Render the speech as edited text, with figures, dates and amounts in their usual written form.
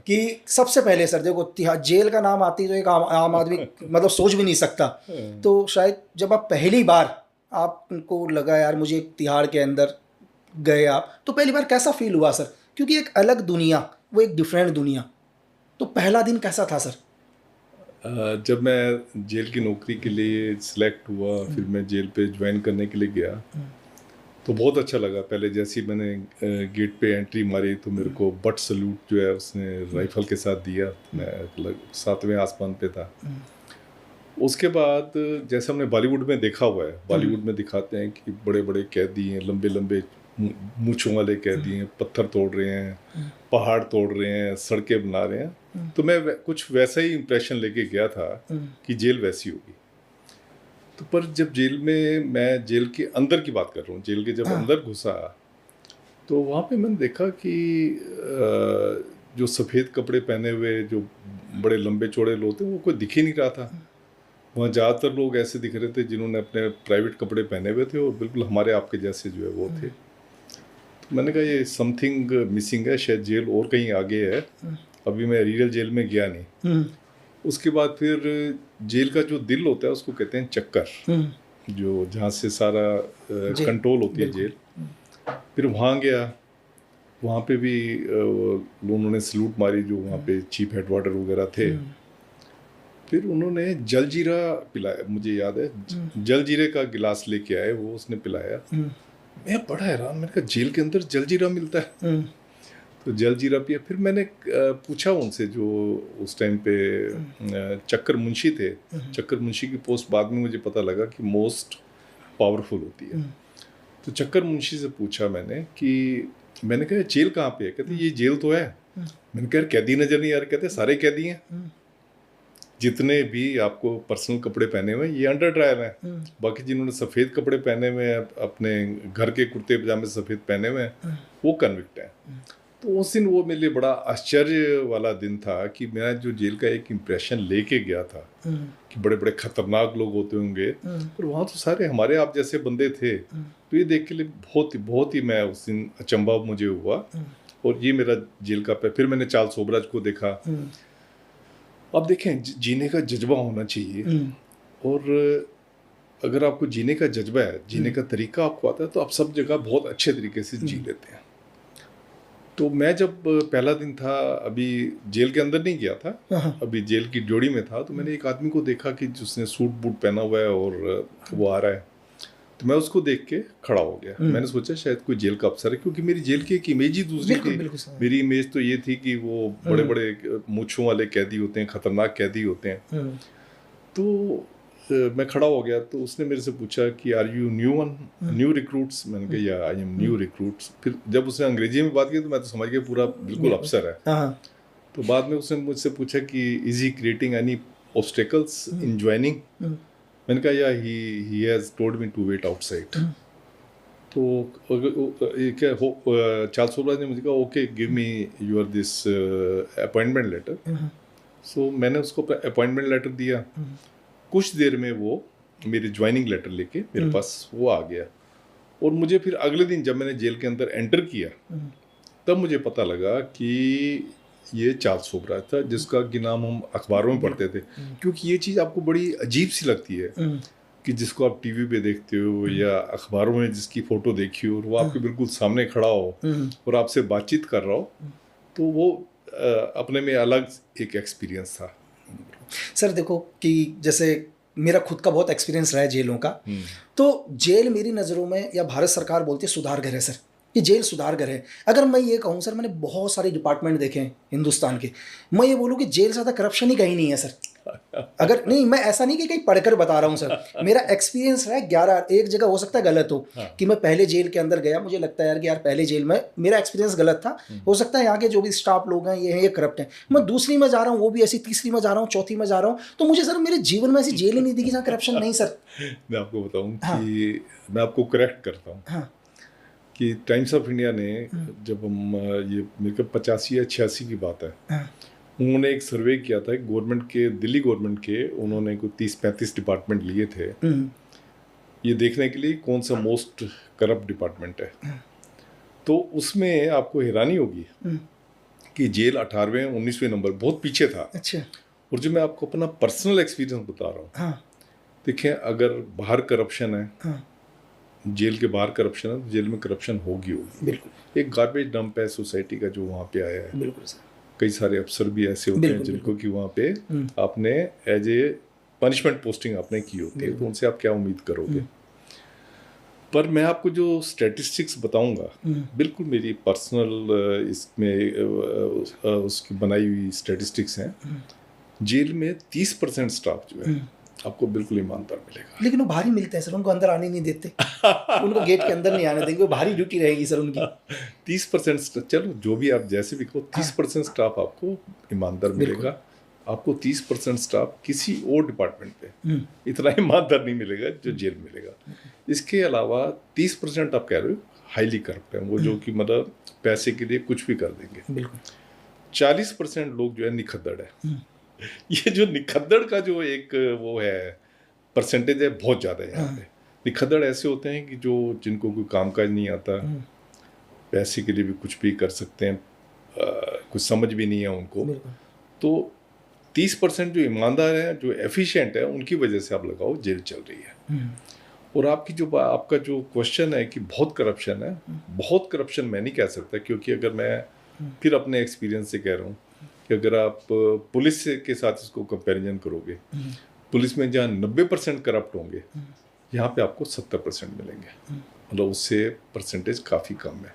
कि सबसे पहले सर देखो जेल का नाम आती तो एक आम आदमी मतलब सोच भी नहीं सकता। तो शायद जब आप पहली बार आपको लगा यार मुझे एक तिहाड़ के अंदर गए आप, तो पहली बार कैसा फील हुआ सर? क्योंकि एक अलग दुनिया, वो एक डिफरेंट दुनिया, तो पहला दिन कैसा था सर? जब मैं जेल की नौकरी के लिए सिलेक्ट हुआ, फिर मैं जेल पे ज्वाइन करने के लिए गया, तो बहुत अच्छा लगा। पहले जैसे ही मैंने गेट पे एंट्री मारी तो मेरे को बट सल्यूट जो है उसने राइफल के साथ दिया। मैं लगभग 7वें आसमान पे था। उसके बाद जैसे हमने बॉलीवुड में देखा हुआ है, बॉलीवुड में दिखाते हैं कि बड़े बड़े कैदी हैं, लंबे लंबे मूंछों वाले कैदी हैं, पत्थर तोड़ रहे हैं, पहाड़ तोड़ रहे हैं, सड़कें बना रहे हैं। तो मैं कुछ वैसा ही इम्प्रेशन लेके गया था कि जेल वैसी होगी। तो पर जब जेल में, मैं जेल के अंदर की बात कर रहा हूँ, जेल के जब अंदर घुसा तो वहाँ पे मैंने देखा कि जो सफ़ेद कपड़े पहने हुए जो बड़े लंबे चौड़े लोग थे वो कोई दिख ही नहीं रहा था। वहाँ ज़्यादातर लोग ऐसे दिख रहे थे जिन्होंने अपने प्राइवेट कपड़े पहने हुए थे और बिल्कुल हमारे आपके जैसे जो है वो थे। तो मैंने कहा ये समथिंग मिसिंग है, शायद जेल और कहीं आगे है। अभी मैं रियल जेल में गया नहीं। उसके बाद फिर जेल का जो दिल होता है उसको कहते हैं चक्कर, जो जहाँ से सारा कंट्रोल होती है जेल। फिर वहाँ गया, वहाँ पे भी उन्होंने सल्यूट मारी जो वहाँ पे चीफ हेडवार्टर वगैरह थे। फिर उन्होंने जलजीरा पिलाया, मुझे याद है जलजीरे का गिलास लेके आए, वो उसने पिलाया। मैं बड़ा हैरान, मैंने कहा जेल के अंदर जलजीरा मिलता है। तो जलजीरा पिया। फिर मैंने पूछा उनसे जो उस टाइम पे चक्कर मुंशी थे। चक्कर मुंशी की पोस्ट बाद में मुझे पता लगा कि मोस्ट पावरफुल होती है। तो चक्कर मुंशी से पूछा मैंने कि, मैंने कहा जेल कहाँ पे है? कहते ये जेल तो है। मैंने कहा कैदी नजर नहीं आ रहे? कहते सारे कैदी हैं, जितने भी आपको पर्सनल कपड़े पहने हुए ये अंडर ट्रायल हैं। बाकी जिन्होंने सफ़ेद कपड़े पहने हुए हैं, अपने घर के कुर्ते पजामे सफ़ेद पहने हुए हैं, वो कन्विक्ट हैं। तो उस दिन वो मेरे लिए बड़ा आश्चर्य वाला दिन था कि मैं जो जेल का एक इम्प्रेशन लेके गया था कि बड़े बड़े खतरनाक लोग होते होंगे, और वहाँ तो सारे हमारे आप जैसे बंदे थे। तो ये देख के लिए बहुत ही मैं उस दिन अचंभा मुझे हुआ। और ये मेरा जेल का फिर मैंने चार्ल्स सोबराज को देखा। अब देखें, जीने का जज्बा होना चाहिए, और अगर आपको जीने का जज्बा है, जीने का तरीका आपको आता है, तो आप सब जगह बहुत अच्छे तरीके से जी लेते हैं। तो मैं जब पहला दिन था, अभी जेल के अंदर नहीं गया था, अभी जेल की ड्योढ़ी में था, तो मैंने एक आदमी को देखा कि जिसने सूट बूट पहना हुआ है और वो आ रहा है। तो मैं उसको देख के खड़ा हो गया। मैंने सोचा शायद कोई जेल का अफसर है, क्योंकि मेरी जेल की एक इमेज ही दूसरी थी। मेरी इमेज तो ये थी कि वो बड़े बड़े मूंछों वाले कैदी होते हैं, खतरनाक कैदी होते हैं। तो मैं खड़ा हो गया, तो उसने मेरे से पूछा कि आर यू न्यू रिक्रूट्स? मैंने कहा या आई एम न्यू रिक्रूट्स। फिर जब उसने अंग्रेजी में बात की तो मैं तो समझ गया पूरा बिल्कुल अफसर है। तो बाद में उसने मुझसे पूछा कि is he creating any obstacles in joining? मैंने कहा yeah he has told me to wait outside. तो क्या चार्ल्स सोबराज ने मुझे कहा okay give me your this appointment letter. So मैंने उसको अपॉइंटमेंट लेटर दिया। कुछ देर में वो मेरी ज्वाइनिंग लेटर लेके मेरे पास वो आ गया। और मुझे फिर अगले दिन जब मैंने जेल के अंदर एंटर किया, तब मुझे पता लगा कि ये चार्ल्स सोबराज था, जिसका कि नाम हम अखबारों में पढ़ते थे। क्योंकि ये चीज़ आपको बड़ी अजीब सी लगती है कि जिसको आप टीवी पे देखते हो या अखबारों में जिसकी फ़ोटो देखी हो, और वो आपके बिल्कुल सामने खड़ा हो और आपसे बातचीत कर रहा हो, तो वो अपने में अलग एक एक्सपीरियंस था। सर देखो कि जैसे मेरा खुद का बहुत एक्सपीरियंस रहा है जेलों का, तो जेल मेरी नज़रों में, या भारत सरकार बोलती है सुधार घर है सर, ये जेल सुधार घर है। अगर मैं ये कहूँ सर, मैंने बहुत सारे डिपार्टमेंट देखे हैं हिंदुस्तान के, मैं ये बोलूँ कि जेल से ज़्यादा करप्शन ही कहीं नहीं है सर। अगर नहीं, मैं ऐसा नहीं कि कहीं पढ़कर बता रहा हूँ सर, मेरा एक्सपीरियंस रहा है 11, एक जगह हो सकता है गलत हो कि मैं पहले जेल के अंदर गया, मुझे लगता है यार कि यार पहले जेल में मेरा एक्सपीरियंस गलत था, हो सकता है यहाँ के जो भी स्टाफ लोग हैं ये करप्ट हैं। मैं दूसरी में जा रहा हूँ, वो भी ऐसी, तीसरी में जा रहा हूँ, चौथी में जा रहा हूँ, तो मुझे सर मेरे जीवन में ऐसी जेल ही नहीं दिखी जहाँ करप्शन नहीं सर। मैं आपको बताऊँ कि मैं आपको करेक्ट करता हूँ कि टाइम्स ऑफ इंडिया ने, जब हम ये मेरे को 85 या 86 की बात है, उन्होंने एक सर्वे किया था गवर्नमेंट के, दिल्ली गवर्नमेंट के, उन्होंने कोई 30-35 डिपार्टमेंट लिए थे ये देखने के लिए कौन सा मोस्ट करप्ट डिपार्टमेंट है। तो उसमें आपको हैरानी होगी कि जेल 18वें 19वें नंबर बहुत पीछे था। अच्छा। और जो मैं आपको अपना पर्सनल एक्सपीरियंस बता रहा हूँ, हाँ देखिए अगर बाहर करप्शन है, हाँ जेल के बाहर करप्शन है, तो जेल में करप्शन होगी। बिल्कुल एक गार्बेज डंप है सोसाइटी का जो वहाँ पे आया है। बिल्कुल सर। कई सारे अफसर भी ऐसे होते हैं बिल्कुल, जिनको कि वहाँ पे हम्म। आपने एज ए पनिशमेंट पोस्टिंग आपने की होती है, तो उनसे आप क्या उम्मीद करोगे। पर मैं आपको जो स्टैटिस्टिक्स बताऊंगा, बिल्कुल मेरी पर्सनल इसमें उसकी बनाई हुई स्टैटिस्टिक्स हैं। जेल में 30% स्टाफ जो है आपको बिल्कुल ईमानदार मिलेगा। लेकिन वो भारी मिलते हैं सर, उनको अंदर आने नहीं देते। उनको गेट के अंदर नहीं आने देंगे, वो भारी ड्यूटी रहेगी सर उनकी। 30% चलो जो भी आप जैसे भी कहो, 30% स्टाफ आपको ईमानदार मिलेगा। आपको 30% स्टाफ किसी और डिपार्टमेंट पे इतना ईमानदार नहीं मिलेगा जो जेल मिलेगा। इसके अलावा 30% आप कह रहे हो हाईली करप्ट हैं, वो जो कि मतलब पैसे के लिए कुछ भी कर देंगे। बिल्कुल 40% लोग जो है निखद्दड़ है। ये जो निखद्दड़ का जो एक वो है परसेंटेज है, बहुत ज़्यादा है यहाँ पे। निखद्दड़ ऐसे होते हैं कि जो जिनको कोई कामकाज नहीं आता, पैसे के लिए भी कुछ भी कर सकते हैं, कुछ समझ भी नहीं है उनको। तो 30% जो ईमानदार है, जो एफिशिएंट है, उनकी वजह से आप लगाओ जेल चल रही है। और आपकी जो आपका जो क्वेश्चन है कि बहुत करप्शन है, बहुत करप्शन मैं नहीं कह सकता, क्योंकि अगर मैं फिर अपने एक्सपीरियंस से कह रहा हूँ कि अगर आप पुलिस के साथ इसको कंपैरिजन करोगे, पुलिस में जहाँ 90% करप्ट होंगे, यहाँ पे आपको 70% मिलेंगे। मतलब उससे परसेंटेज काफ़ी कम है।